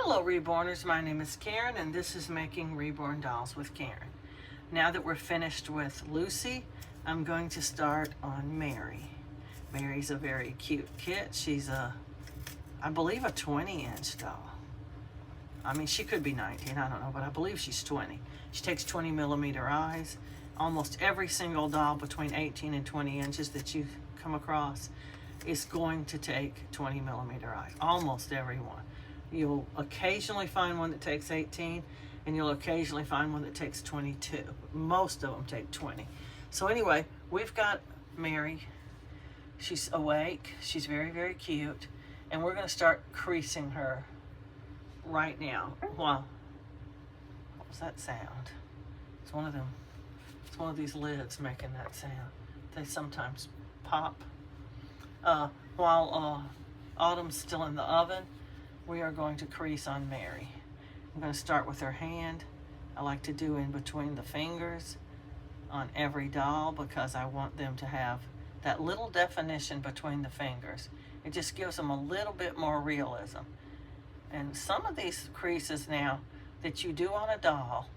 Hello Reborners, my name is Karen and this is Making Reborn Dolls with Karen. Now that we're finished with Lucy, I'm going to start on Mary. Mary's a very cute kit. She's I believe a 20-inch doll. I mean, she could be 19, I don't know, but I believe she's 20. She takes 20 millimeter eyes. Almost every single doll between 18 and 20 inches that you come across is going to take 20 millimeter eyes. Almost every one. You'll occasionally find one that takes 18, and you'll occasionally find one that takes 22. Most of them take 20. So anyway, we've got Mary. She's awake. She's very, very cute. And we're going to start creasing her right now. Wow. What was that sound? It's one of them. It's one of these lids making that sound. They sometimes pop. While Autumn's still in the oven, we are going to crease on Mary. I'm going to start with her hand. I like to do in between the fingers on every doll because I want them to have that little definition between the fingers. It just gives them a little bit more realism. And some of these creases now that you do on a doll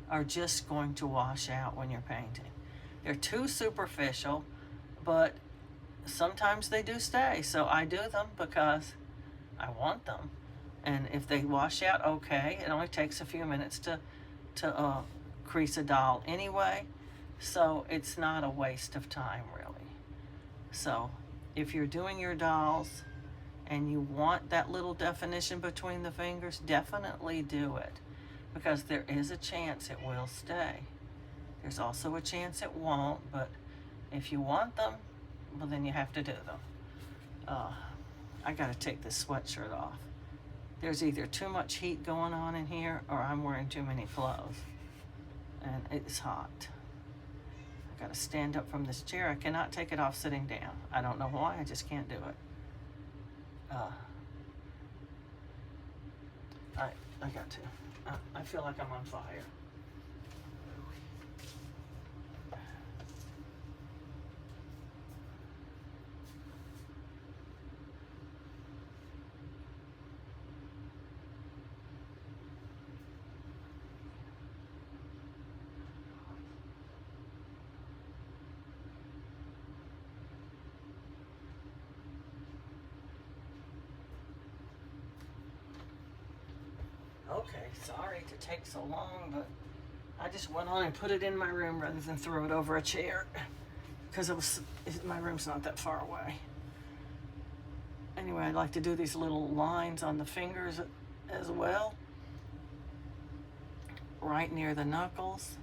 are just going to wash out when you're painting. They're too superficial, but sometimes they do stay. So I do them because I want them. And if they wash out, okay. It only takes a few minutes to crease a doll anyway. So it's not a waste of time, really. So if you're doing your dolls and you want that little definition between the fingers, definitely do it. Because there is a chance it will stay. There's also a chance it won't, but if you want them, well, then you have to do them. I gotta take this sweatshirt off. There's either too much heat going on in here or I'm wearing too many clothes. And it's hot. I gotta stand up from this chair. I cannot take it off sitting down. I don't know why, I just can't do it. I got to. I feel like I'm on fire. Okay, sorry to take so long, but I just went on and put it in my room rather than throw it over a chair because my room's not that far away. Anyway, I'd like to do these little lines on the fingers as well, right near the knuckles,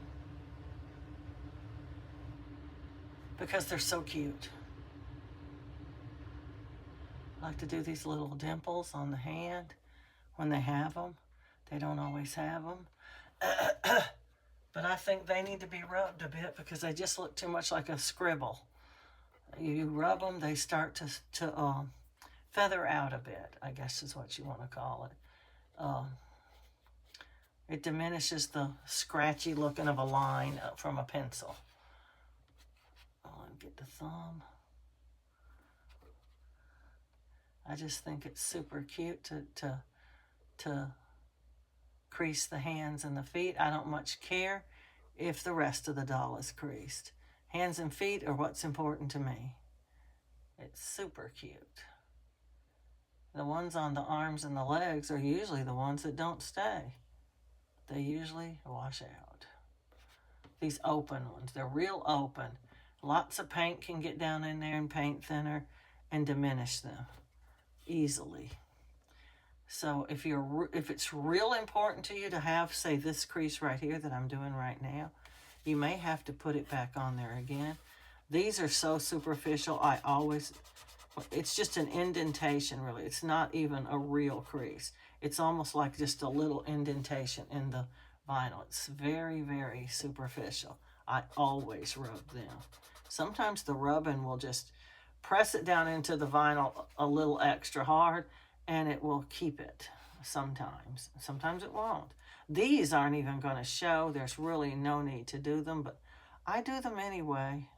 because they're so cute. I like to do these little dimples on the hand when they have them. They don't always have them. But I think they need to be rubbed a bit because they just look too much like a scribble. You rub them, they start to feather out a bit, I guess is what you want to call it. It diminishes the scratchy looking of a line from a pencil. I'll get the thumb. I just think it's super cute to crease the hands and the feet. I don't much care if the rest of the doll is creased. Hands and feet are what's important to me. It's super cute. The ones on the arms and the legs are usually the ones that don't stay. They usually wash out. These open ones, they're real open. Lots of paint can get down in there and paint thinner and diminish them easily. So if it's real important to you to have, say, this crease right here that I'm doing right now, you may have to put it back on there again. These are so superficial, it's just an indentation, really. It's not even a real crease. It's almost like just a little indentation in the vinyl. It's very, very superficial. I always rub them. Sometimes the rubbing will just press it down into the vinyl a little extra hard, and it will keep it sometimes. Sometimes it won't. These aren't even going to show. There's really no need to do them, but I do them anyway.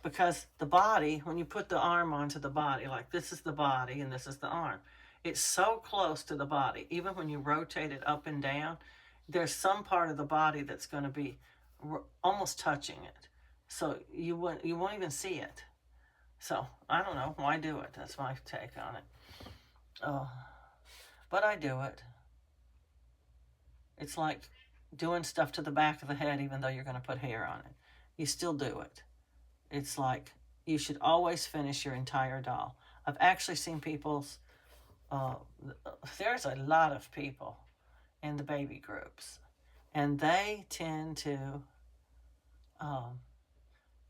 Because the body, when you put the arm onto the body, like this is the body and this is the arm, It's so close to the body. Even when you rotate it up and down, there's some part of the body that's going to be almost touching it. So you won't even see it. So I don't know. Why do it? That's my take on it. Oh, but I do it. It's like doing stuff to the back of the head, even though you're going to put hair on it. You still do it. It's like you should always finish your entire doll. I've actually seen people's, uh, there's a lot of people in the baby groups, and they tend to um,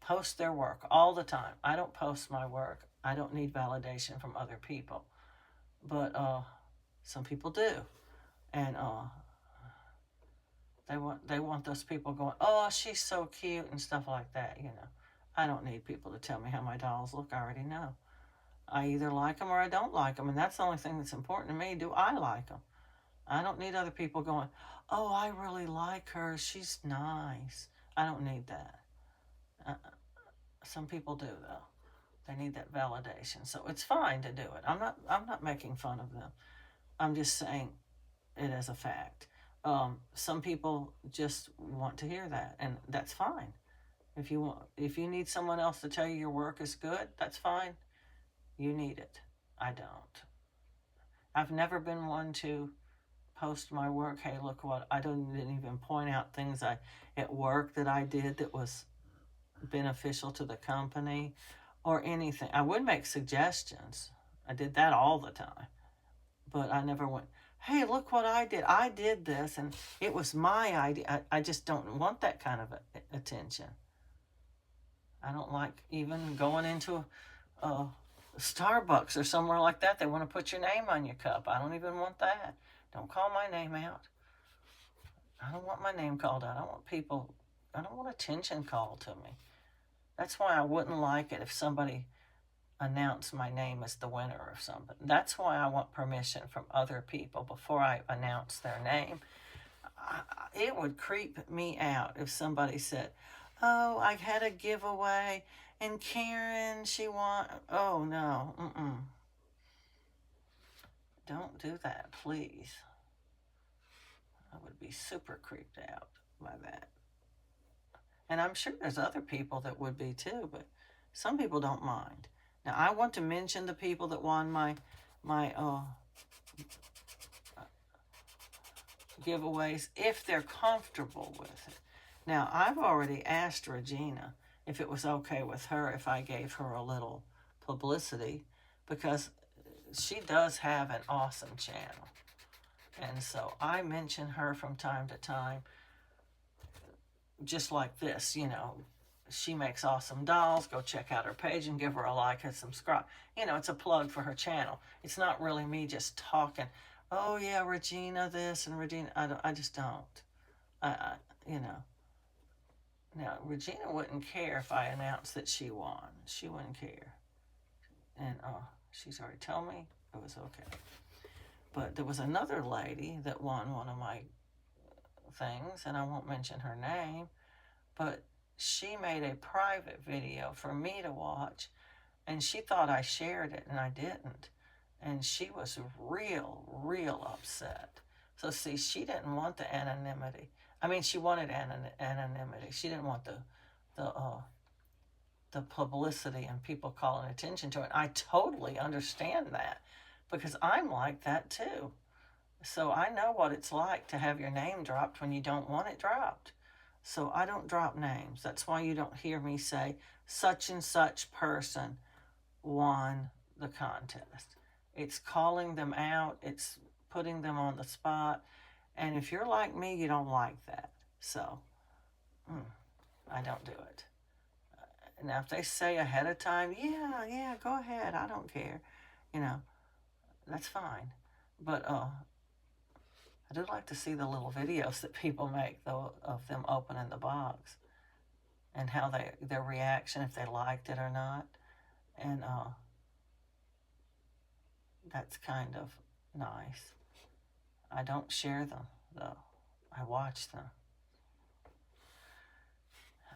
post their work all the time. I don't post my work. I don't need validation from other people, but some people do, and they want those people going, oh, she's so cute and stuff like that. I don't need people to tell me how my dolls look. I already know. I either like them or I don't like them, and that's the only thing that's important to me. Do I like them? I don't need other people going, oh, I really like her. She's nice. I don't need that. Uh, some people do though. They need that validation. So it's fine to do it. I'm not making fun of them. I'm just saying it as a fact. Some people just want to hear that, and that's fine. If you need someone else to tell you your work is good, that's fine. You need it. I don't. I've never been one to post my work. Hey, look what I didn't even point out things at work that I did that was beneficial to the company or anything. I would make suggestions. I did that all the time, but I never went, hey, look what I did. I did this and it was my idea. I just don't want that kind of attention. I don't like even going into Starbucks or somewhere like that. They want to put your name on your cup. I don't even want that. Don't call my name out. I don't want my name called out. I don't want attention called to me. That's why I wouldn't like it if somebody announced my name as the winner of something. That's why I want permission from other people before I announce their name. It would creep me out if somebody said, oh, I had a giveaway and Karen, she won. Oh, no. Don't do that, please. I would be super creeped out by that. And I'm sure there's other people that would be too, but some people don't mind. Now, I want to mention the people that won my giveaways if they're comfortable with it. Now, I've already asked Regina if it was okay with her if I gave her a little publicity, because she does have an awesome channel. And so I mention her from time to time, just like this, she makes awesome dolls. Go check out her page and give her a like and subscribe. It's a plug for her channel. It's not really me just talking, oh yeah, Regina this and Regina, I just don't. Now Regina wouldn't care if I announced that she won. She wouldn't care. And she's already told me it was okay. But there was another lady that won one of my things, and I won't mention her name, but she made a private video for me to watch, and she thought I shared it, and I didn't. And she was real upset. So see, she didn't want the anonymity. I mean, she wanted anonymity. She didn't want the publicity and people calling attention to it. I totally understand that, because I'm like that too. So I know what it's like to have your name dropped when you don't want it dropped. So I don't drop names. That's why you don't hear me say such and such person won the contest. It's calling them out. It's putting them on the spot. And if you're like me, you don't like that. So I don't do it. Now, if they say ahead of time, yeah, go ahead, I don't care, that's fine. But I do like to see the little videos that people make, though, of them opening the box and how their reaction, if they liked it or not. And that's kind of nice. I don't share them, though. I watch them.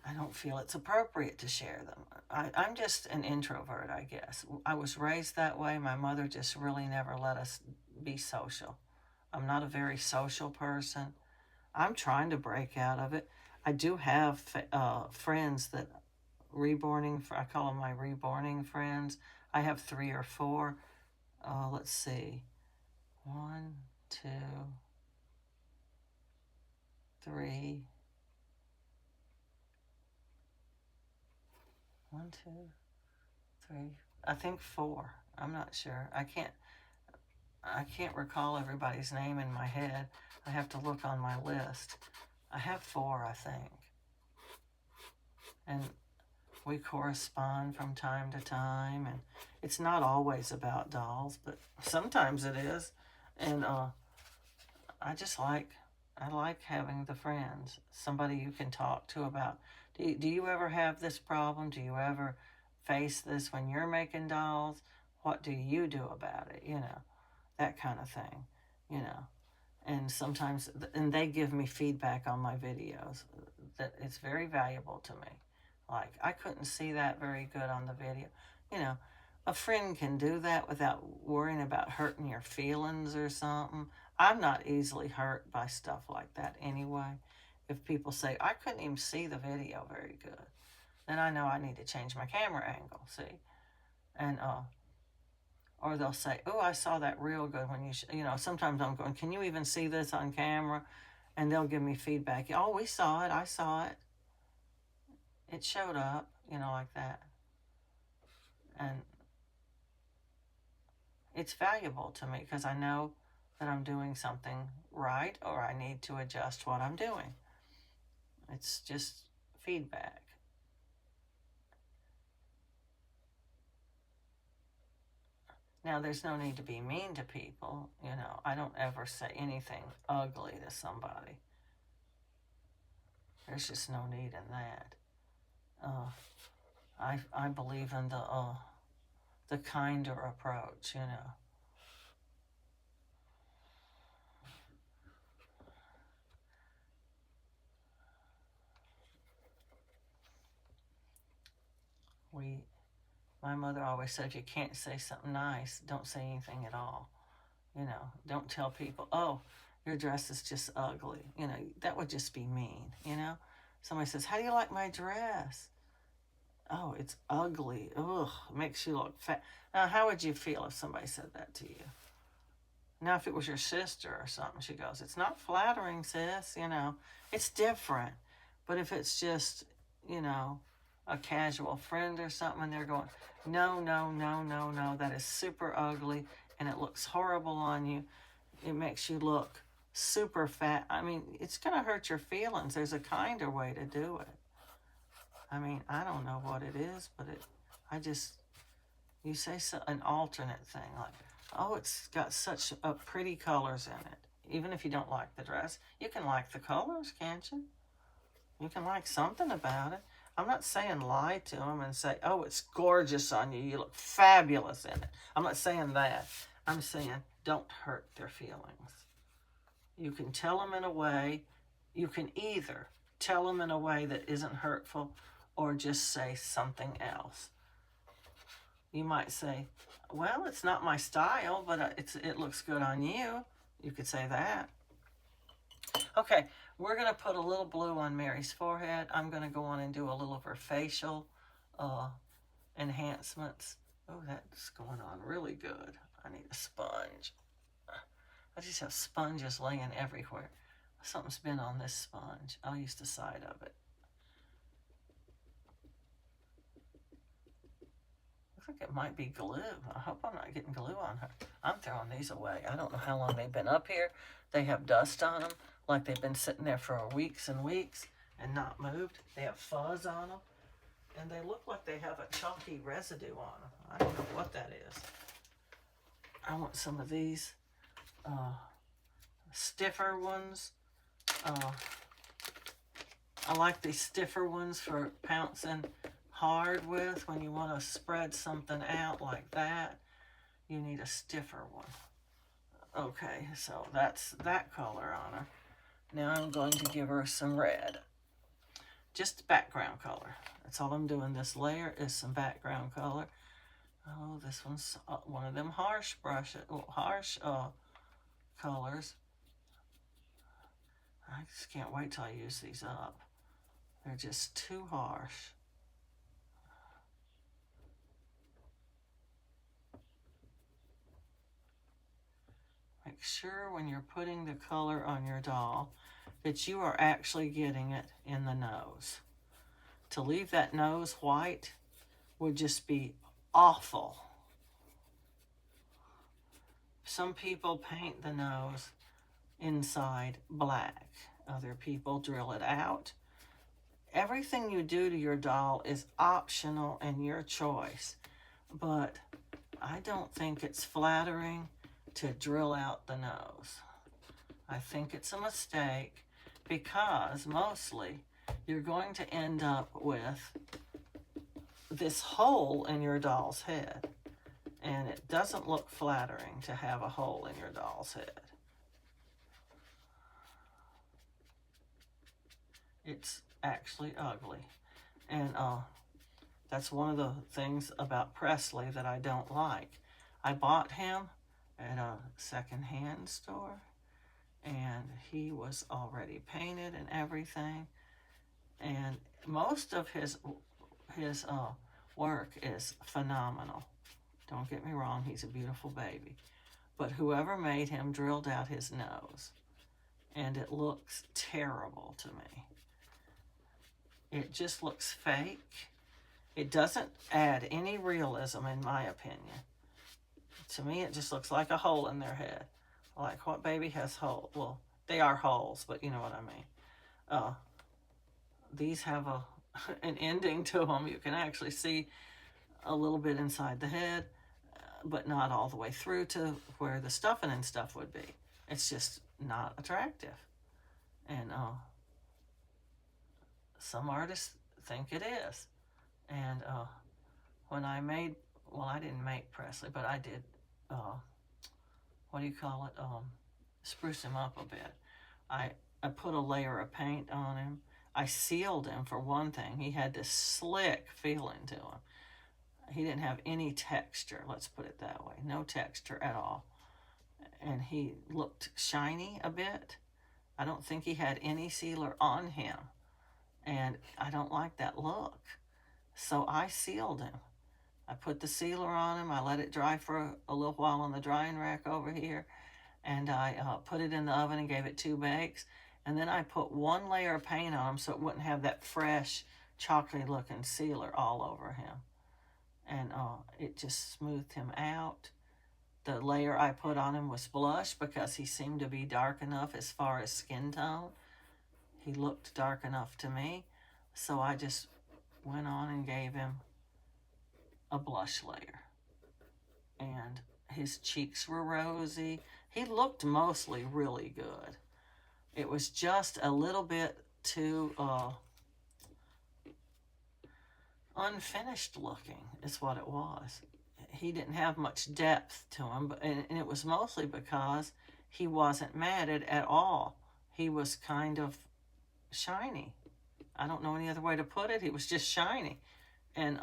I don't feel it's appropriate to share them. I'm just an introvert, I guess. I was raised that way. My mother just really never let us be social. I'm not a very social person. I'm trying to break out of it. I do have friends that I call them my reborning friends. I have 3 or 4. Let's see. 1, 2, 3. 1, 2, 3. I think 4. I'm not sure. I can't recall everybody's name in my head. I have to look on my list. I have 4, I think. And we correspond from time to time, and it's not always about dolls, but sometimes it is. And I just I like having the friends, somebody you can talk to about. Do you ever have this problem? Do you ever face this when you're making dolls? What do you do about it? That kind of thing, you know. And sometimes, and they give me feedback on my videos that it's very valuable to me. Like, I couldn't see that very good on the video. You know, a friend can do that without worrying about hurting your feelings or something. I'm not easily hurt by stuff like that anyway. If people say, I couldn't even see the video very good, then I know I need to change my camera angle, see? And, or they'll say, oh, I saw that real good when sometimes I'm going, can you even see this on camera? And they'll give me feedback. Oh, we saw it. I saw it. It showed up, like that. And it's valuable to me because I know that I'm doing something right or I need to adjust what I'm doing. It's just feedback. Now, there's no need to be mean to people. I don't ever say anything ugly to somebody. There's just no need in that. I believe in the kinder approach, My mother always said, if you can't say something nice, don't say anything at all. Don't tell people, oh, your dress is just ugly. That would just be mean, Somebody says, how do you like my dress? Oh, it's ugly. Ugh, makes you look fat. Now, how would you feel if somebody said that to you? Now, if it was your sister or something, she goes, it's not flattering, sis, It's different. But if it's just, a casual friend or something, and they're going, no, no, no, no, no, that is super ugly, and it looks horrible on you. It makes you look super fat. I mean, it's going to hurt your feelings. There's a kinder way to do it. I mean, I don't know what it is, but you say an alternate thing, like, oh, it's got such pretty colors in it. Even if you don't like the dress, you can like the colors, can't you? You can like something about it. I'm not saying lie to them and say, oh, it's gorgeous on you. You look fabulous in it. I'm not saying that. I'm saying don't hurt their feelings. You can tell them in a way, you can either tell them in a way that isn't hurtful or just say something else. You might say, well, it's not my style, but it looks good on you. You could say that. Okay, we're going to put a little blue on Mary's forehead. I'm going to go on and do a little of her facial enhancements. Oh, that's going on really good. I need a sponge. I just have sponges laying everywhere. Something's been on this sponge. I'll use the side of it. Looks like it might be glue. I hope I'm not getting glue on her. I'm throwing these away. I don't know how long they've been up here. They have dust on them, like they've been sitting there for weeks and weeks and not moved. They have fuzz on them, and they look like they have a chalky residue on them. I don't know what that is. I want some of these stiffer ones. I like these stiffer ones for pouncing hard with. When you want to spread something out like that, you need a stiffer one. Okay, so that's that color on her. Now I'm going to give her some red. just background color. That's all I'm doing. This layer is some background color. Oh, this one's one of them harsh colors. I just can't wait till I use these up. They're just too harsh. Make sure when you're putting the color on your doll that you are actually getting it in the nose. To leave that nose white would just be awful. Some people paint the nose inside black. Other people drill it out. Everything you do to your doll is optional and your choice, but I don't think it's flattering to drill out the nose. I think it's a mistake because mostly you're going to end up with this hole in your doll's head, and it doesn't look flattering to have a hole in your doll's head. It's actually ugly, and that's one of the things about Presley that I don't like. I bought him at a secondhand store, and he was already painted and everything, and most of his work is phenomenal. Don't get me wrong, he's a beautiful baby, but whoever made him drilled out his nose, and it looks terrible to me. It just looks fake. It doesn't add any realism, in my opinion. To me, it just looks like a hole in their head. Like, what baby has holes? Well, they are holes, but you know what I mean. These have an ending to them. You can actually see a little bit inside the head, but not all the way through to where the stuffing and stuff would be. It's just not attractive. And some artists think it is. And when I made, well, I didn't make Presley, but I did, what do you call it, spruce him up a bit. I put a layer of paint on him. I sealed him, for one thing. He had this slick feeling to him. He didn't have any texture, let's put it that way. No texture at all. And he looked shiny a bit. I don't think he had any sealer on him. And I don't like that look. So I sealed him. I put the sealer on him. I let it dry for a little while on the drying rack over here. And I put it in the oven and gave it 2 bakes. And then I put 1 layer of paint on him so it wouldn't have that fresh, chocolatey looking sealer all over him. And it just smoothed him out. The layer I put on him was blush because he seemed to be dark enough as far as skin tone. He looked dark enough to me. So I just went on and gave him a blush layer. And his cheeks were rosy. He looked mostly really good. It was just a little bit too unfinished looking is what it was. He didn't have much depth to him, and it was mostly because he wasn't matted at all. He was kind of shiny. I don't know any other way to put it. He was just shiny. And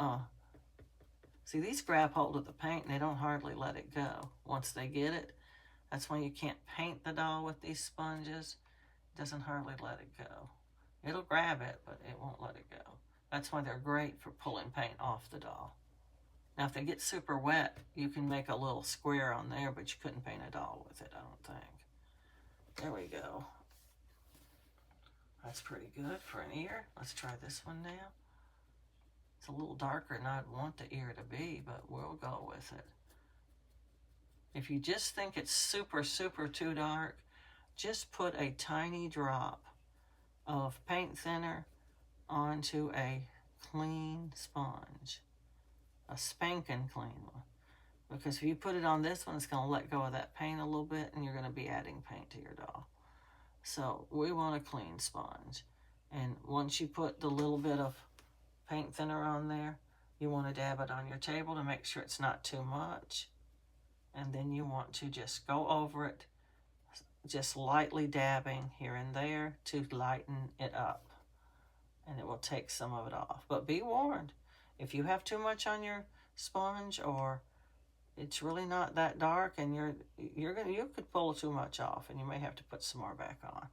see, these grab hold of the paint and they don't hardly let it go. Once they get it, that's why you can't paint the doll with these sponges. It doesn't hardly let it go. It'll grab it, but it won't let it go. That's why they're great for pulling paint off the doll. Now, if they get super wet, you can make a little square on there, but you couldn't paint a doll with it, I don't think. There we go. That's pretty good for an ear. Let's try this one now. It's a little darker than I'd want the ear to be, but we'll go with it. If you just think it's super, super too dark, just put a tiny drop of paint thinner onto a clean sponge. A spanking clean one. Because if you put it on this one, it's going to let go of that paint a little bit, and you're going to be adding paint to your doll. So we want a clean sponge. And once you put the little bit of paint thinner on there, you want to dab it on your table to make sure it's not too much. And then you want to just go over it, just lightly dabbing here and there to lighten it up. and it will take some of it off. But be warned, if you have too much on your sponge, or it's really not that dark, and you could pull too much off, and you may have to put some more back on.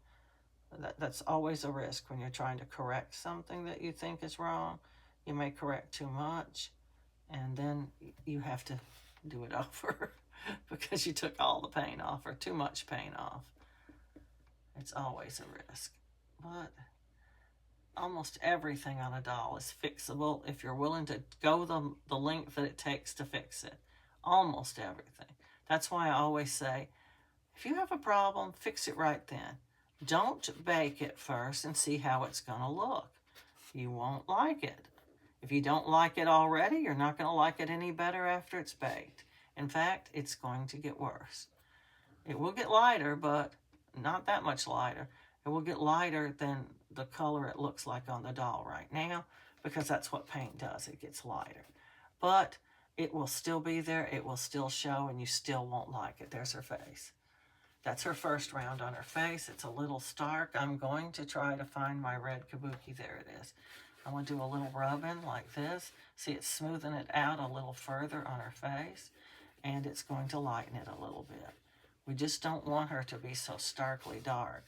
That's always a risk when you're trying to correct something that you think is wrong. You may correct too much, and then you have to do it over because you took all the paint off or too much paint off. It's always a risk. But almost everything on a doll is fixable if you're willing to go the length that it takes to fix it. Almost everything. That's why I always say, if you have a problem, fix it right then. Don't bake it first and see how it's going to look. You won't like it. If you don't like it already, you're not going to like it any better after it's baked. In fact, it's going to get worse. It will get lighter, but not that much lighter. It will get lighter than the color it looks like on the doll right now, because that's what paint does. It gets lighter. But it will still be there. It will still show, and you still won't like it. There's her face. That's her first round on her face. It's a little stark. I'm going to try to find my red kabuki. There it is. I'm going to do a little rubbing like this. See, it's smoothing it out a little further on her face, and it's going to lighten it a little bit. We just don't want her to be so starkly dark.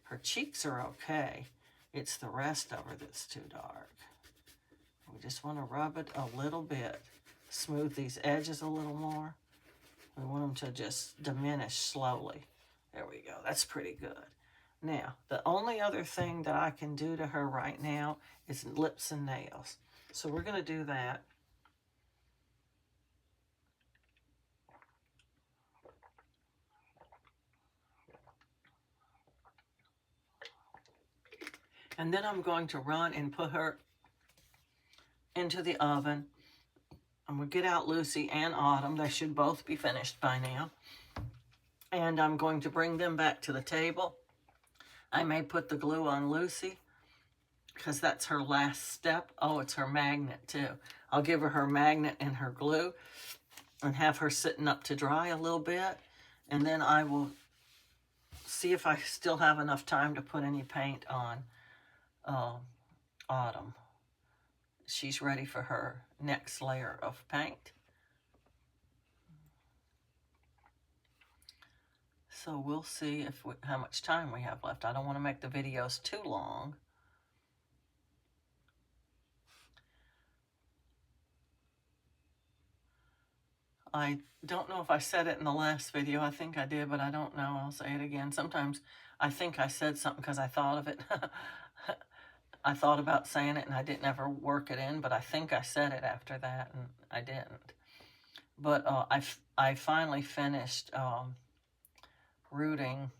Her cheeks are okay. It's the rest of her that's too dark. We just want to rub it a little bit. Smooth these edges a little more. We want them to just diminish slowly. There we go. That's pretty good. Now, the only other thing that I can do to her right now is lips and nails. So we're going to do that. And then I'm going to run and put her into the oven. I'm going to get out Lucy and Autumn. They should both be finished by now. And I'm going to bring them back to the table. I may put the glue on Lucy because that's her last step. Oh, it's her magnet too. I'll give her her magnet and her glue and have her sitting up to dry a little bit. And then I will see if I still have enough time to put any paint on Autumn. She's ready for her next layer of paint. So we'll see how much time we have left. I don't want to make the videos too long. I don't know if I said it in the last video. I think I did, but I don't know. I'll say it again. Sometimes I think I said something because I thought of it. I thought about saying it and I didn't ever work it in, but I think I said it after that and I didn't. But I finally finished rooting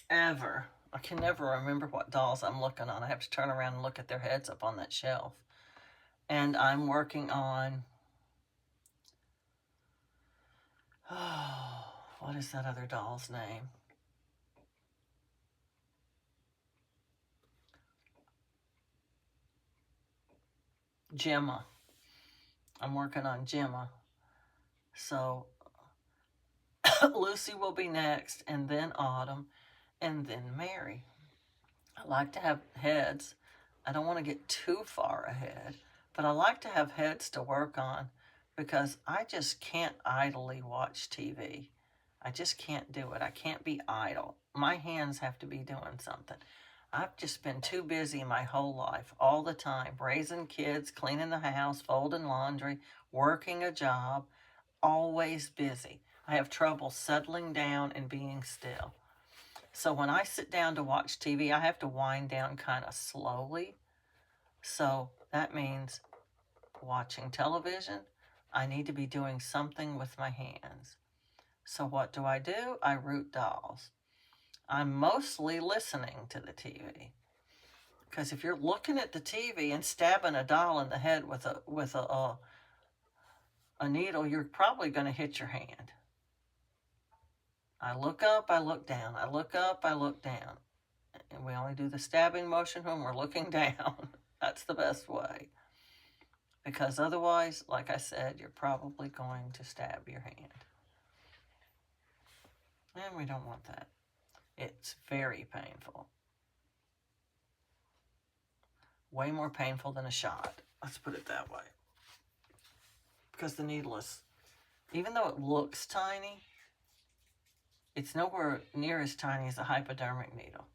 ever. I can never remember what dolls I'm looking on. I have to turn around and look at their heads up on that shelf. And I'm working on, what is that other doll's name? Gemma. I'm working on Gemma. So Lucy will be next, and then Autumn, and then Mary. I like to have heads. I don't want to get too far ahead, but I like to have heads to work on because I just can't idly watch TV. I just can't do it. I can't be idle. My hands have to be doing something. I've just been too busy my whole life, all the time, raising kids, cleaning the house, folding laundry, working a job, always busy. I have trouble settling down and being still. So when I sit down to watch TV, I have to wind down kind of slowly. So that means watching television, I need to be doing something with my hands. So what do? I root dolls. I'm mostly listening to the TV. Because if you're looking at the TV and stabbing a doll in the head with a needle, you're probably going to hit your hand. I look up, I look down. I look up, I look down. And we only do the stabbing motion when we're looking down. That's the best way. Because otherwise, like I said, you're probably going to stab your hand. And we don't want that. It's very painful. way more painful than a shot. Let's put it that way. Because the needle is, even though it looks tiny, it's nowhere near as tiny as a hypodermic needle.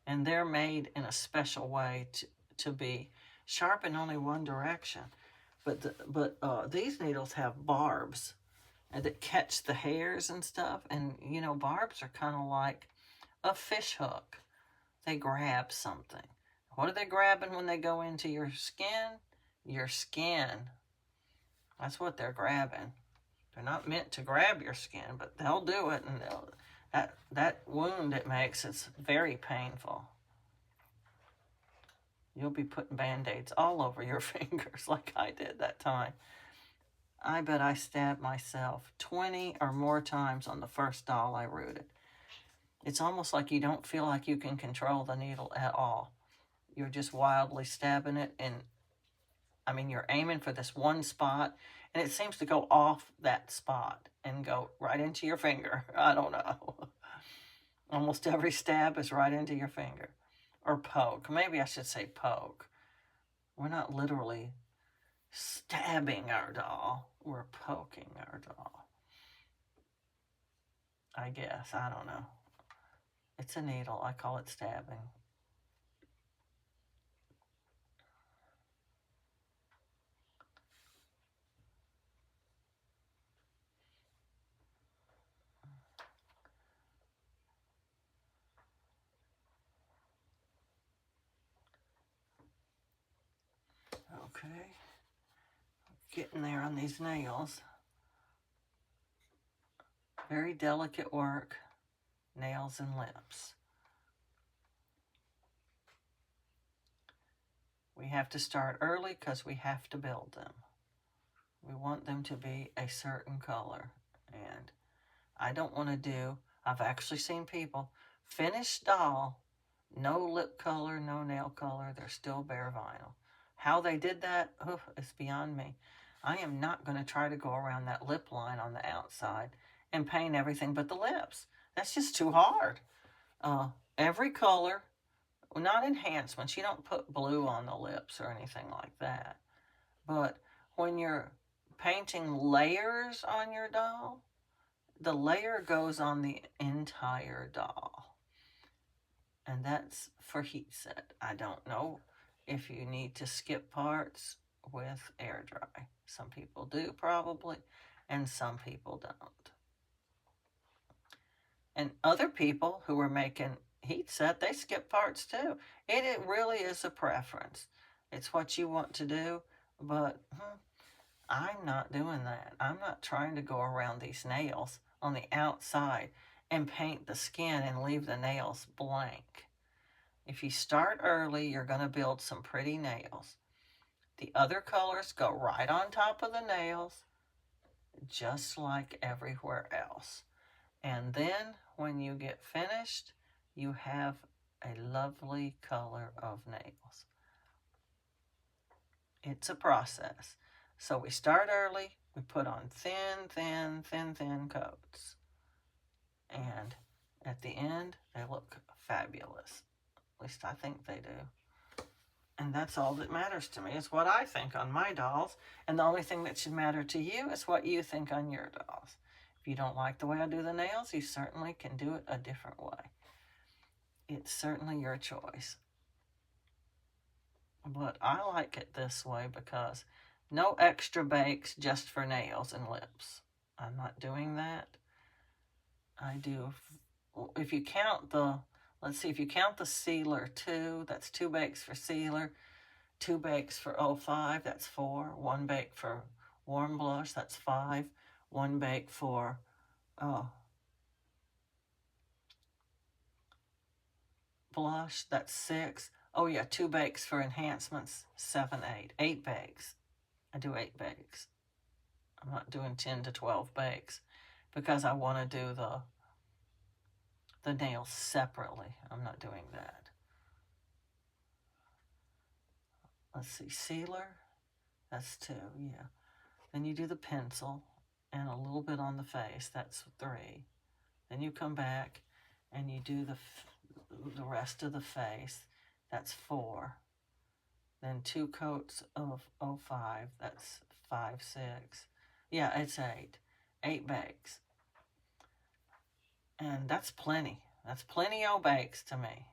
And they're made in a special way to be sharp in only one direction. But these needles have barbs that catch the hairs and stuff. And, you know, barbs are kind of like a fish hook. They grab something. What are they grabbing when they go into your skin? Your skin. That's what they're grabbing. They're not meant to grab your skin, but they'll do it, and that wound it makes, it's very painful. You'll be putting Band-Aids all over your fingers like I did that time. I bet I stabbed myself 20 or more times on the first doll I rooted. It's almost like you don't feel like you can control the needle at all. You're just wildly stabbing it, and I mean, you're aiming for this one spot, and it seems to go off that spot and go right into your finger. I don't know. Almost every stab is right into your finger. Or poke. Maybe I should say poke. We're not literally stabbing our doll. We're poking our doll. I guess. I don't know. It's a needle. I call it stabbing. Okay. Getting there on these nails. Very delicate work. Nails and lips. We have to start early because we have to build them. We want them to be a certain color. And I don't want to do, I've actually seen people, finished doll, no lip color, no nail color, they're still bare vinyl. How they did that, is beyond me. I am not going to try to go around that lip line on the outside and paint everything but the lips. That's just too hard. Every color, not enhancements. You don't put blue on the lips or anything like that. But when you're painting layers on your doll, the layer goes on the entire doll. And that's for heat set. I don't know if you need to skip parts with air dry. Some people do probably, and some people don't. And other people who are making heat set, they skip parts too. It really is a preference. It's what you want to do, but I'm not doing that. I'm not trying to go around these nails on the outside and paint the skin and leave the nails blank. If you start early, you're going to build some pretty nails. The other colors go right on top of the nails, just like everywhere else. And then when you get finished, you have a lovely color of nails. It's a process. So we start early, we put on thin coats. And at the end, they look fabulous. At least I think they do. And that's all that matters to me, is what I think on my dolls. And the only thing that should matter to you is what you think on your dolls. If you don't like the way I do the nails, you certainly can do it a different way. It's certainly your choice. But I like it this way because no extra bakes just for nails and lips. I'm not doing that. I do, if you count the, let's see, if you count the sealer 2, that's 2 bakes for sealer, 2 bakes for 05, that's 4, 1 bake for warm blush, that's 5, 1 bake for blush, that's 6. Oh yeah, 2 bakes for enhancements, 7, 8. 8 bakes. I do 8 bakes. I'm not doing 10 to 12 bakes because I want to do the nails separately. I'm not doing that. Let's see, sealer, that's 2, yeah. Then you do the pencil and a little bit on the face, that's 3. Then you come back and you do the rest of the face, that's 4. Then 2 coats of 05, that's 5, 6. Yeah, it's 8. 8 bakes. And that's plenty. That's plenty of bakes to me.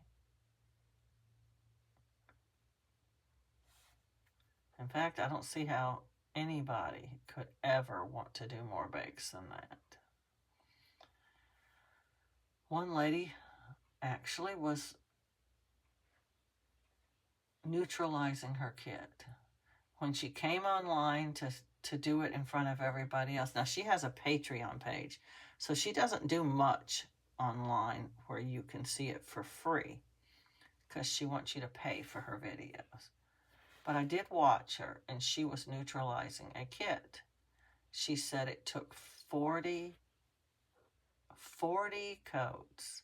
In fact, I don't see how anybody could ever want to do more bakes than that. One lady actually was neutralizing her kit when she came online to do it in front of everybody else. Now, she has a Patreon page, so she doesn't do much online where you can see it for free because she wants you to pay for her videos. But I did watch her, and she was neutralizing a kit. She said it took 40 coats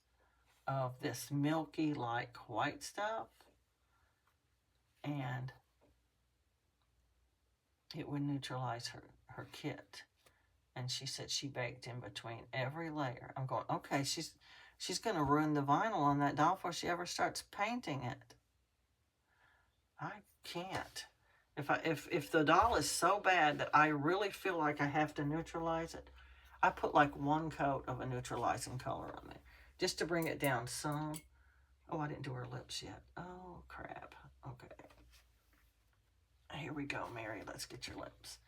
of this milky like white stuff, and it would neutralize her kit. And she said she baked in between every layer. I'm going, okay, she's going to ruin the vinyl on that doll before she ever starts painting it. I can't. If the doll is so bad that I really feel like I have to neutralize it, I put like 1 coat of a neutralizing color on there just to bring it down some. Oh, I didn't do her lips yet. Oh, crap. Okay. Here we go, Mary. Let's get your lips.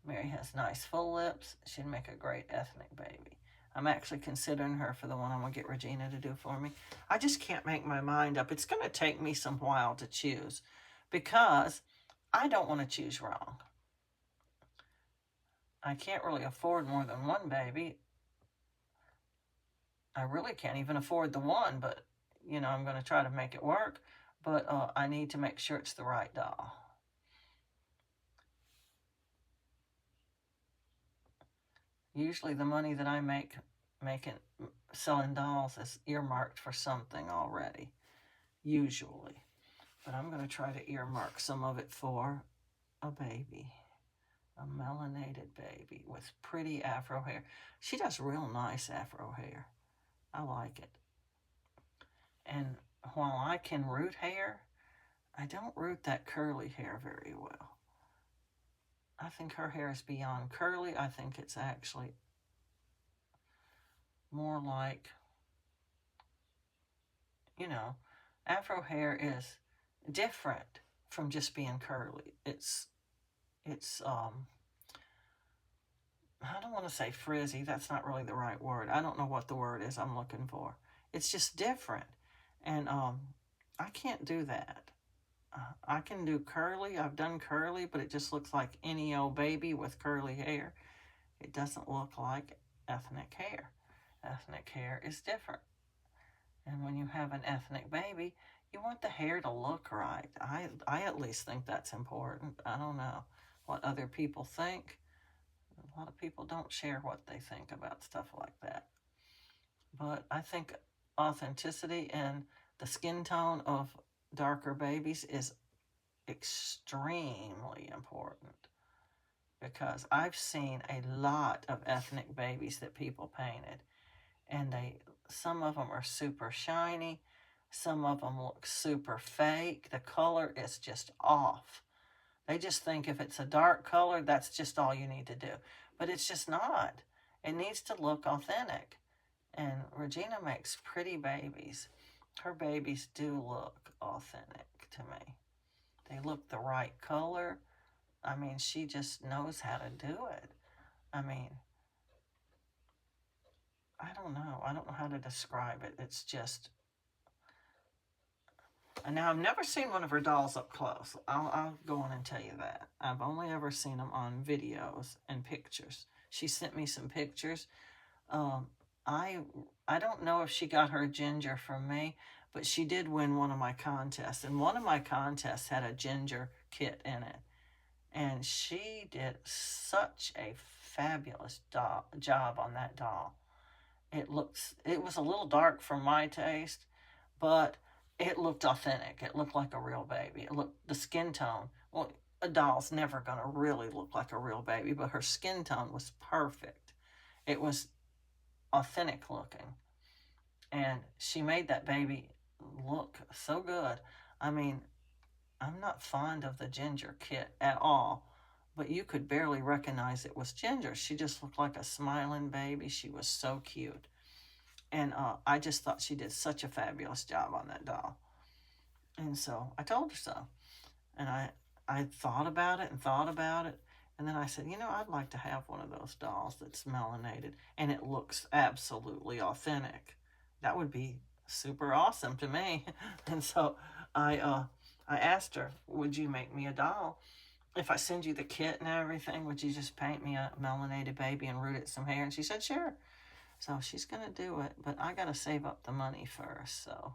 Mary has nice full lips. She'd make a great ethnic baby. I'm actually considering her for the one I'm going to get Regina to do for me. I just can't make my mind up. It's going to take me some while to choose because I don't want to choose wrong. I can't really afford more than one baby. I really can't even afford the one, but, you know, I'm going to try to make it work. But I need to make sure it's the right doll. Usually the money that I make selling dolls is earmarked for something already, usually. But I'm going to try to earmark some of it for a baby, a melanated baby with pretty afro hair. She does real nice afro hair. I like it. And while I can root hair, I don't root that curly hair very well. I think her hair is beyond curly. I think it's actually more like, you know, afro hair is different from just being curly. It's I don't want to say frizzy. That's not really the right word. I don't know what the word is I'm looking for. It's just different. And I can't do that. I can do curly. I've done curly, but it just looks like any old baby with curly hair. It doesn't look like ethnic hair. Ethnic hair is different. And when you have an ethnic baby, you want the hair to look right. I at least think that's important. I don't know what other people think. A lot of people don't share what they think about stuff like that. But I think authenticity and the skin tone of darker babies is extremely important because I've seen a lot of ethnic babies that people painted, and some of them are super shiny, some of them look super fake. The color is just off. They just think if it's a dark color, that's just all you need to do. But it's just not. It needs to look authentic. And Regina makes pretty babies. Her babies do look authentic to me. They look the right color. I mean, she just knows how to do it. I mean, I don't know. I don't know how to describe it. It's just... And now, I've never seen one of her dolls up close. I'll go on and tell you that. I've only ever seen them on videos and pictures. She sent me some pictures. I don't know if she got her ginger from me, but she did win one of my contests. And one of my contests had a ginger kit in it. And she did such a fabulous job on that doll. It was a little dark for my taste, but it looked authentic. It looked like a real baby. The skin tone. Well, a doll's never going to really look like a real baby, but her skin tone was perfect. It was authentic looking. And she made that baby look so good. I mean, I'm not fond of the Ginger kit at all, but you could barely recognize it was Ginger. She just looked like a smiling baby. She was so cute. And I just thought she did such a fabulous job on that doll. And so I told her so. And I thought about it and thought about it. And then I said, you know, I'd like to have one of those dolls that's melanated and it looks absolutely authentic. That would be super awesome to me. And so I asked her, would you make me a doll? If I send you the kit and everything, would you just paint me a melanated baby and root it some hair? And she said, sure. So she's going to do it, but I got to save up the money first. So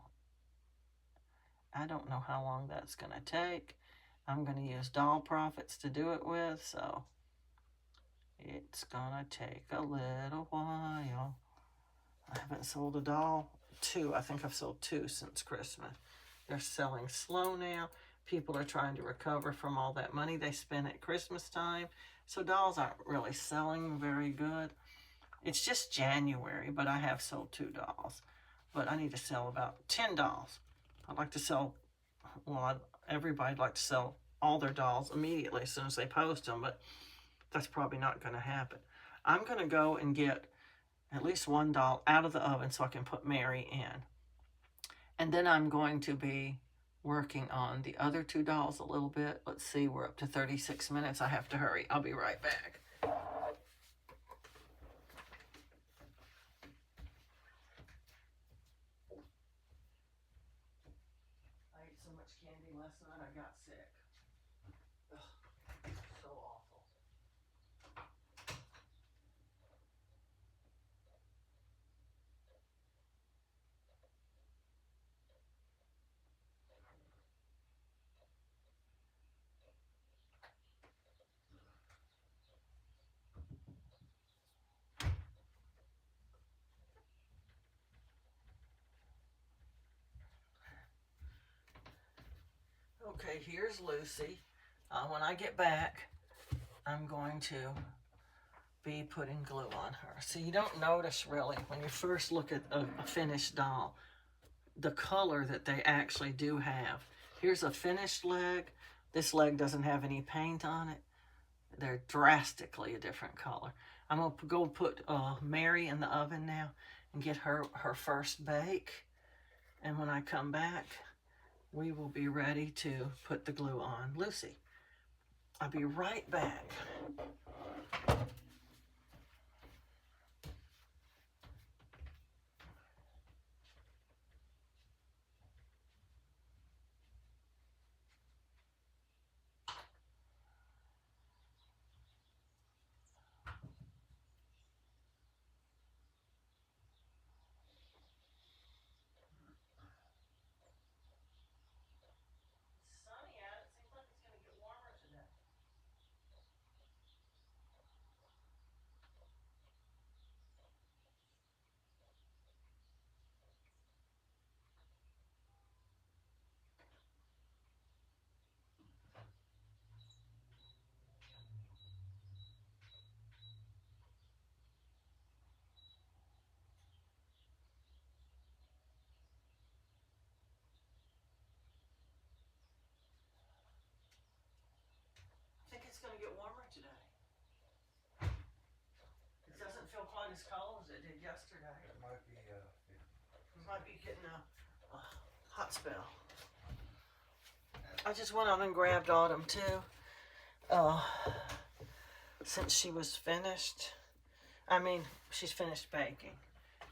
I don't know how long that's going to take. I'm going to use doll profits to do it with, so it's going to take a little while. I haven't sold a doll. I think I've sold 2 since Christmas. They're selling slow now. People are trying to recover from all that money they spent at Christmas time. So dolls aren't really selling very good. It's just January, but I have sold 2 dolls. But I need to sell about 10 dolls. I'd like to sell, well, everybody'd like to sell all their dolls immediately as soon as they post them, but that's probably not going to happen. I'm going to go and get at least 1 doll out of the oven so I can put Mary in. And then I'm going to be working on the other 2 dolls a little bit. Let's see, we're up to 36 minutes. I have to hurry. I'll be right back. I ate so much candy last night, I got sick. Ugh, so awful. Okay, here's Lucy. When I get back, I'm going to be putting glue on her. So you don't notice really when you first look at a finished doll, the color that they actually do have. Here's a finished leg. This leg doesn't have any paint on it. They're drastically a different color. I'm going to go put Mary in the oven now and get her first bake. And when I come back, we will be ready to put the glue on Lucy. I'll be right back. I think it's going to get warmer today. It doesn't feel quite as cold as it did yesterday. It might be, We might be getting a hot spell. I just went on and grabbed Autumn too. Since she was finished, she's finished baking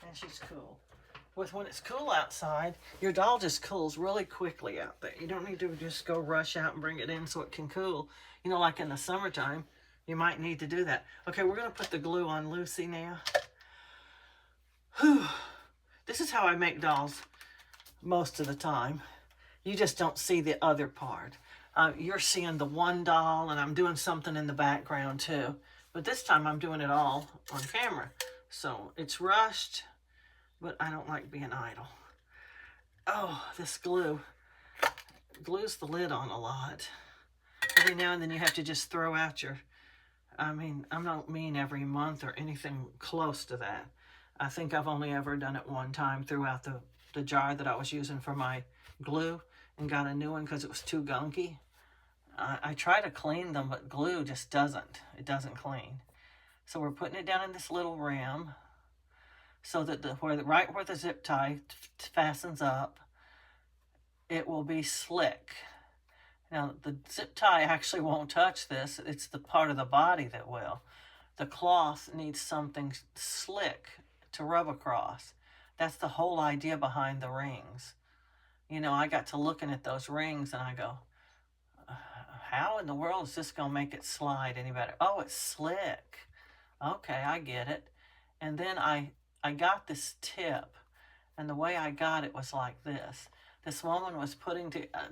and she's cool. When it's cool outside, your doll just cools really quickly out there. You don't need to just go rush out and bring it in so it can cool. You know, like in the summertime, you might need to do that. Okay, we're going to put the glue on Lucy now. Whew. This is how I make dolls most of the time. You just don't see the other part. You're seeing the one doll, and I'm doing something in the background too. But this time I'm doing it all on camera. So it's rushed, but I don't like being idle. Oh, this glue. Glues the lid on a lot. Every now and then you have to just throw out your, I don't mean every month or anything close to that. I think I've only ever done it one time throughout the jar that I was using for my glue, and got a new one because it was too gunky. I try to clean them, but glue just doesn't. It doesn't clean. So we're putting it down in this little rim so that right where the zip tie fastens up, it will be slick. Now, the zip tie actually won't touch this. It's the part of the body that will. The cloth needs something slick to rub across. That's the whole idea behind the rings. You know, I got to looking at those rings and I go, how in the world is this going to make it slide any better? Oh, it's slick. Okay, I get it. And then I got this tip, and the way I got it was like this. This woman was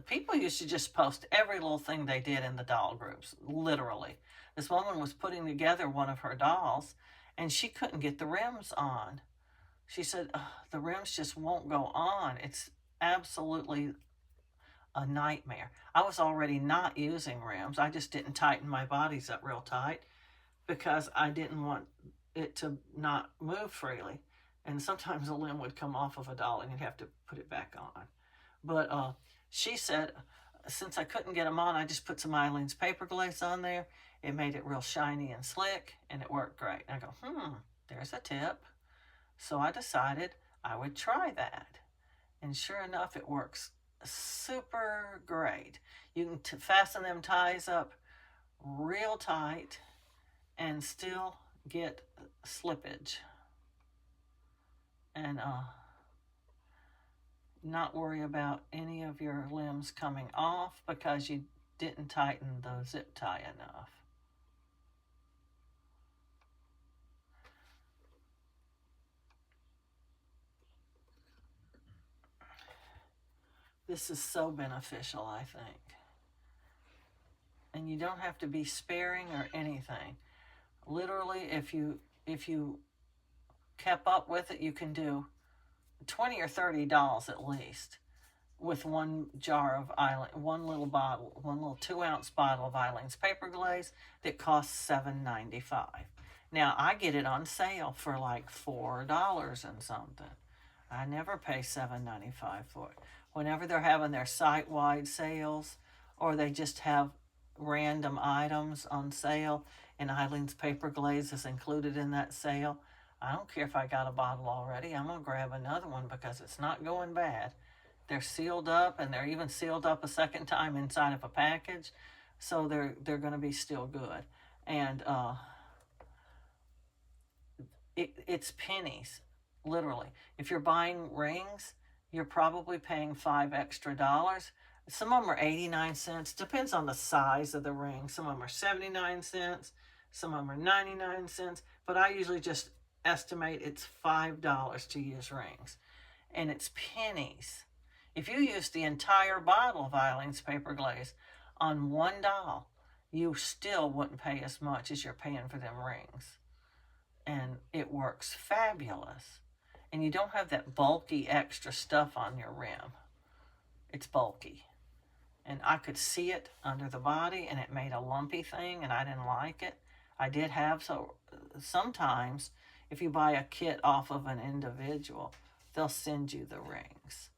people used to just post every little thing they did in the doll groups, literally. This woman was putting together one of her dolls, and she couldn't get the rims on. She said, the rims just won't go on. It's absolutely a nightmare. I was already not using rims. I just didn't tighten my bodies up real tight because I didn't want it to not move freely. And sometimes a limb would come off of a doll and you'd have to put it back on. But she said, since I couldn't get them on, I just put some Eileen's paper glaze on there. It made it real shiny and slick, and it worked great. And I go, there's a tip. So I decided I would try that. And sure enough, it works super great. You can fasten them ties up real tight and still get slippage. And not worry about any of your limbs coming off because you didn't tighten the zip tie enough. This is so beneficial, I think. And you don't have to be sparing or anything. Literally, if you kept up with it, you can do 20 or 30 dolls at least with one jar of one little 2-ounce bottle of Eileen's paper glaze that costs $7.95. Now, I get it on sale for like $4 and something. I never pay $7.95 for it. Whenever they're having their site-wide sales, or they just have random items on sale and Eileen's paper glaze is included in that sale, I don't care if I got a bottle already. I'm going to grab another one because it's not going bad. They're sealed up, and they're even sealed up a second time inside of a package, so they're going to be still good. And it's pennies, literally. If you're buying rings, you're probably paying $5 extra. Some of them are 89 cents. Depends on the size of the ring. Some of them are 79 cents. Some of them are 99 cents. But I usually just estimate it's $5 to use rings. And it's pennies. If you use the entire bottle of Eileen's paper glaze on one doll, you still wouldn't pay as much as you're paying for them rings. And it works fabulous. And you don't have that bulky extra stuff on your rim. It's bulky. And I could see it under the body, and it made a lumpy thing, and I didn't like it. I did have, so sometimes if you buy a kit off of an individual, they'll send you the rings.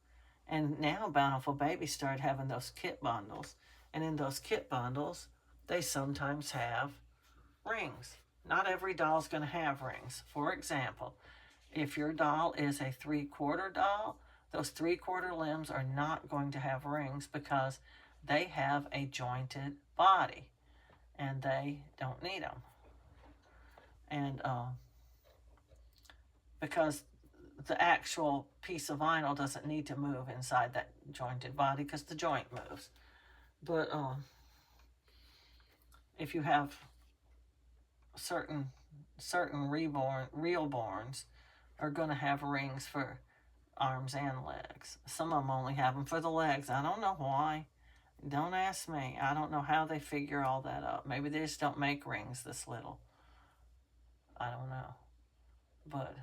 And now Bountiful Baby started having those kit bundles. And in those kit bundles, they sometimes have rings. Not every doll's going to have rings. For example, if your doll is a 3/4 doll, those 3/4 limbs are not going to have rings because they have a jointed body. And they don't need them. And because the actual piece of vinyl doesn't need to move inside that jointed body because the joint moves. But if you have certain Reborns are going to have rings for arms and legs. Some of them only have them for the legs. I don't know why. Don't ask me. I don't know how they figure all that up. Maybe they just don't make rings this little. I don't know. But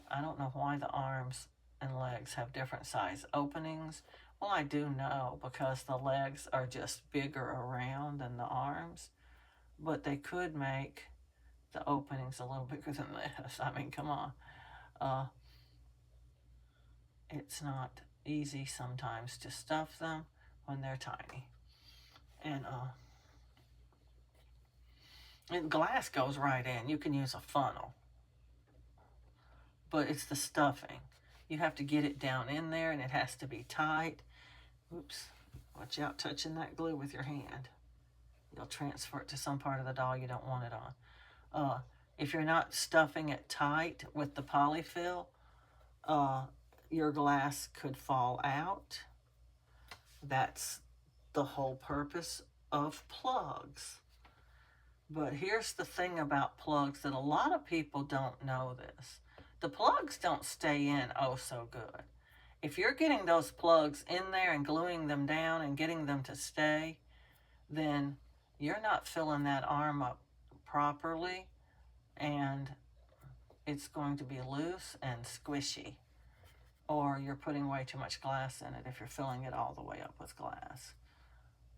I don't know why the arms and legs have different size openings. Well, I do know because the legs are just bigger around than the arms. But they could make The opening's a little bigger than this. I mean, come on. Uh, it's not easy sometimes to stuff them when they're tiny. And glass goes right in. You can use a funnel. But it's the stuffing. You have to get it down in there, and it has to be tight. Oops. Watch out touching that glue with your hand. You'll transfer it to some part of the doll you don't want it on. If you're not stuffing it tight with the polyfill, your glass could fall out. That's the whole purpose of plugs. But here's the thing about plugs that a lot of people don't know this. The plugs don't stay in oh so good. If you're getting those plugs in there and gluing them down and getting them to stay, then you're not filling that arm up properly, and it's going to be loose and squishy. Or you're putting way too much glass in it if you're filling it all the way up with glass.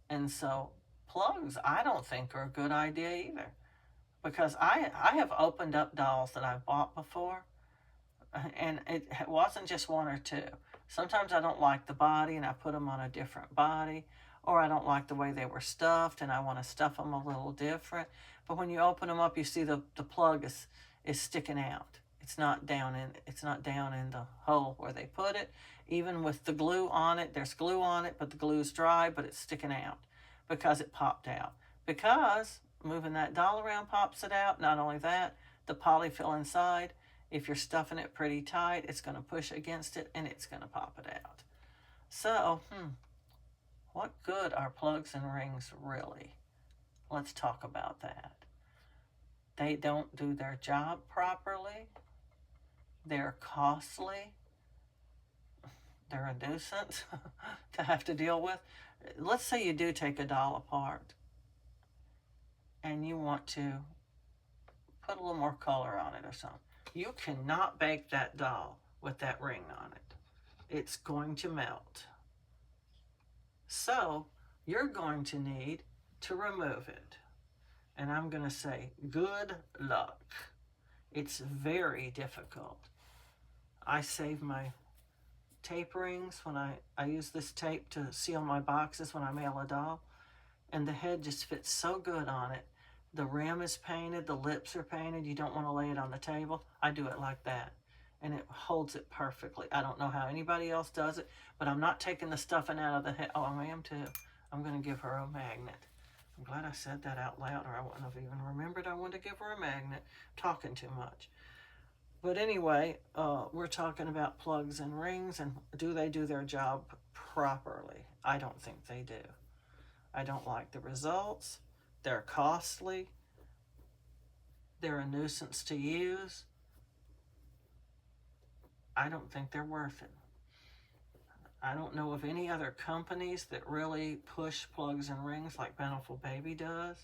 And so plugs, I don't think are a good idea either. Because I have opened up dolls that I've bought before, and it wasn't just one or two. Sometimes I don't like the body and I put them on a different body, or I don't like the way they were stuffed and I want to stuff them a little different. But when you open them up, you see the plug is sticking out. It's not down in the hole where they put it. Even with the glue on it, there's glue on it, but the glue's dry, but it's sticking out because it popped out. Because moving that doll around pops it out. Not only that, the polyfill inside, if you're stuffing it pretty tight, it's going to push against it and it's going to pop it out. So, what good are plugs and rings really? Let's talk about that. They don't do their job properly. They're costly. They're a nuisance to have to deal with. Let's say you do take a doll apart and you want to put a little more color on it or something. You cannot bake that doll with that ring on it. It's going to melt. So you're going to need to remove it. And I'm going to say, good luck. It's very difficult. I save my tape rings when I use this tape to seal my boxes when I mail a doll. And the head just fits so good on it. The rim is painted, the lips are painted. You don't want to lay it on the table. I do it like that. And it holds it perfectly. I don't know how anybody else does it, but I'm not taking the stuffing out of the head. Oh, I am too. I'm going to give her a magnet. I'm glad I said that out loud, or I wouldn't have even remembered I wanted to give her a magnet. Talking too much. But anyway, we're talking about plugs and rings, and do they do their job properly? I don't think they do. I don't like the results. They're costly. They're a nuisance to use. I don't think they're worth it. I don't know of any other companies that really push plugs and rings like Bountiful Baby does.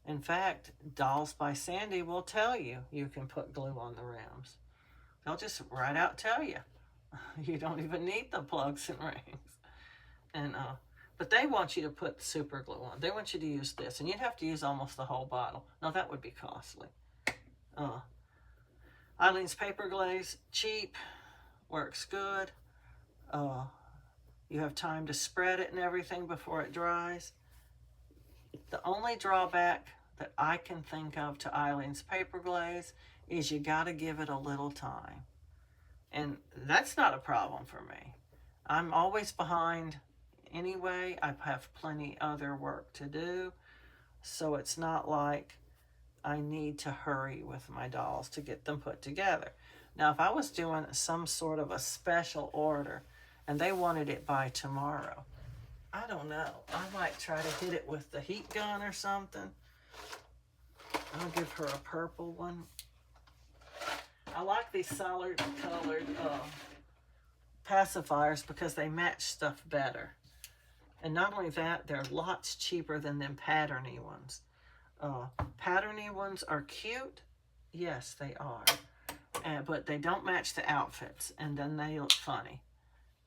In fact, Dolls by Sandy will tell you you can put glue on the rims. They'll just right out tell you. You don't even need the plugs and rings. And but they want you to put super glue on. They want you to use this, and you'd have to use almost the whole bottle. Now that would be costly. Eileen's Paper Glaze, cheap, works good. You have time to spread it and everything before it dries. The only drawback that I can think of to Eileen's Paper Glaze is you got to give it a little time. And that's not a problem for me. I'm always behind anyway. I have plenty other work to do. So it's not like I need to hurry with my dolls to get them put together. Now, if I was doing some sort of a special order and they wanted it by tomorrow, I don't know. I might try to hit it with the heat gun or something. I'll give her a purple one. I like these solid colored pacifiers because they match stuff better. And not only that, they're lots cheaper than them patterny ones. Patterny ones are cute. Yes, they are. But they don't match the outfits, and then they look funny.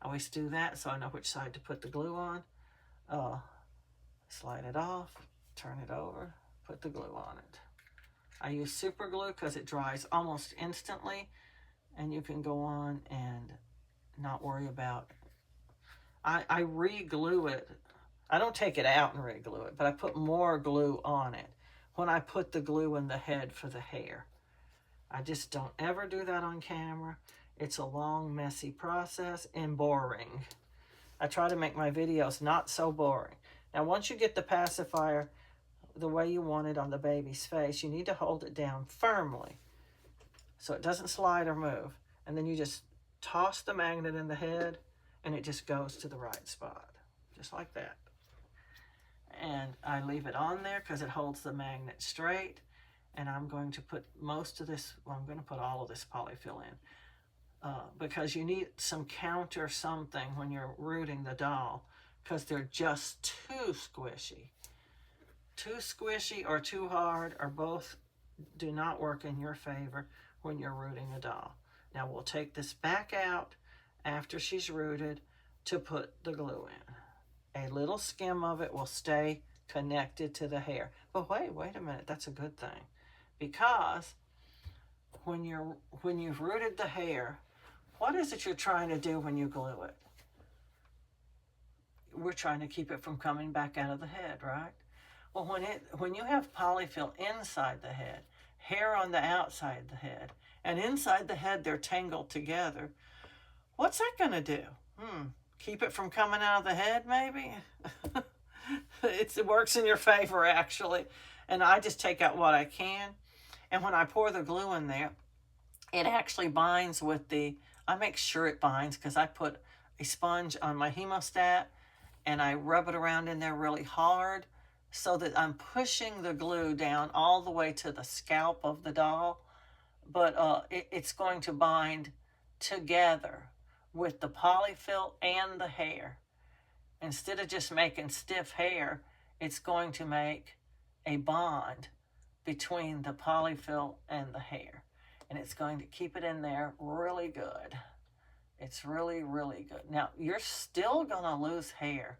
I always do that so I know which side to put the glue on. Slide it off, turn it over, put the glue on it. I use super glue because it dries almost instantly, and you can go on and not worry about. I re-glue it. I don't take it out and re-glue it, but I put more glue on it when I put the glue in the head for the hair. I just don't ever do that on camera. It's a long, messy process and boring. I try to make my videos not so boring. Now, once you get the pacifier the way you want it on the baby's face, you need to hold it down firmly so it doesn't slide or move. And then you just toss the magnet in the head and it just goes to the right spot, just like that. And I leave it on there because it holds the magnet straight. And I'm going to put most of this, well, I'm going to put all of this polyfill in because you need some counter something when you're rooting the doll because they're just too squishy. Too squishy or too hard or both do not work in your favor when you're rooting a doll. Now we'll take this back out after she's rooted to put the glue in. A little skim of it will stay connected to the hair. But wait a minute, that's a good thing. Because when you've rooted the hair, what is it you're trying to do when you glue it? We're trying to keep it from coming back out of the head, right? Well, when you have polyfill inside the head, hair on the outside of the head, and inside the head they're tangled together, what's that going to do? Keep it from coming out of the head, maybe? It works in your favor, actually. And I just take out what I can. And when I pour the glue in there, it actually binds with I make sure it binds because I put a sponge on my hemostat and I rub it around in there really hard so that I'm pushing the glue down all the way to the scalp of the doll. But it's going to bind together with the polyfill and the hair. Instead of just making stiff hair, it's going to make a bond between the polyfill and the hair. And it's going to keep it in there really good. It's really, really good. Now, you're still going to lose hair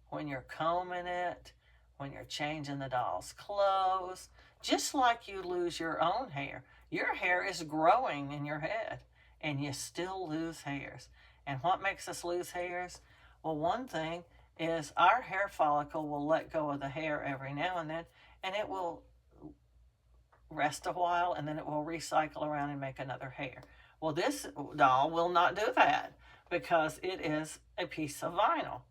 when you're combing it, when you're changing the doll's clothes, just like you lose your own hair. Your hair is growing in your head, and you still lose hairs. And what makes us lose hairs? Well, one thing is our hair follicle will let go of the hair every now and then, and it will rest a while, and then it will recycle around and make another hair. Well, this doll will not do that because it is a piece of vinyl,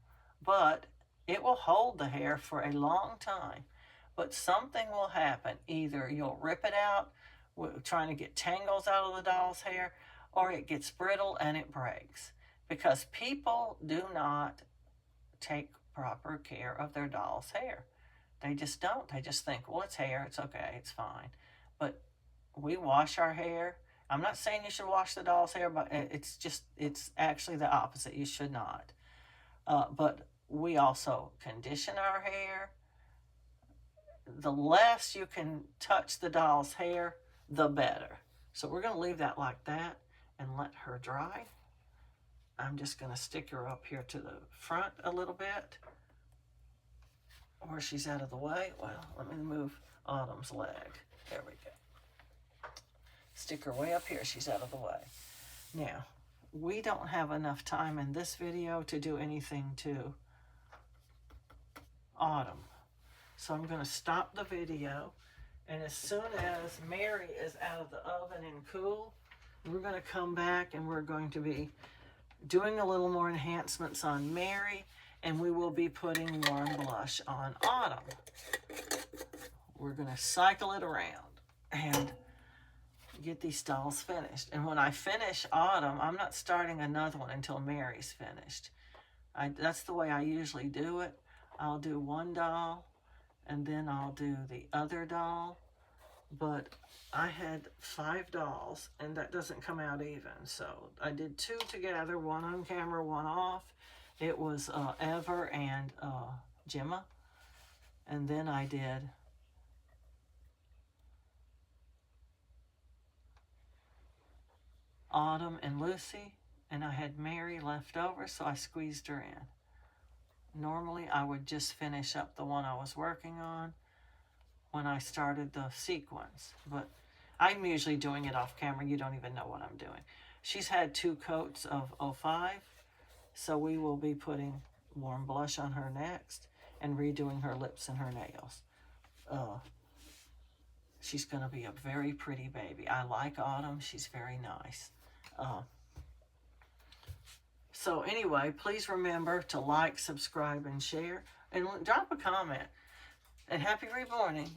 but it will hold the hair for a long time. But something will happen. Either you'll rip it out, trying to get tangles out of the doll's hair, or it gets brittle and it breaks. Because people do not take proper care of their doll's hair. They just don't. They just think, well, it's hair, it's okay, it's fine. But we wash our hair. I'm not saying you should wash the doll's hair, but it's actually the opposite. You should not. But we also condition our hair. The less you can touch the doll's hair, the better. So we're going to leave that like that and let her dry. I'm just going to stick her up here to the front a little bit where she's out of the way. Well, let me move Autumn's leg. There we go. Stick her way up here. She's out of the way. Now, we don't have enough time in this video to do anything to Autumn. So I'm going to stop the video. And as soon as Mary is out of the oven and cool, we're going to come back and we're going to be doing a little more enhancements on Mary, and we will be putting warm blush on Autumn. We're going to cycle it around and get these dolls finished. And when I finish Autumn, I'm not starting another one until Mary's finished. That's the way I usually do it. I'll do one doll, and then I'll do the other doll. But I had 5 dolls, and that doesn't come out even. So I did 2 together, one on camera, one off. It was Ever and Gemma. And then I did Autumn and Lucy, and I had Mary left over, so I squeezed her in. Normally, I would just finish up the one I was working on, when I started the sequins, but I'm usually doing it off camera. You don't even know what I'm doing. She's had 2 coats of 05, so we will be putting warm blush on her next and redoing her lips and her nails. She's going to be a very pretty baby. I like Autumn. She's very nice. So anyway, please remember to like, subscribe, and share. And drop a comment. And happy reborning.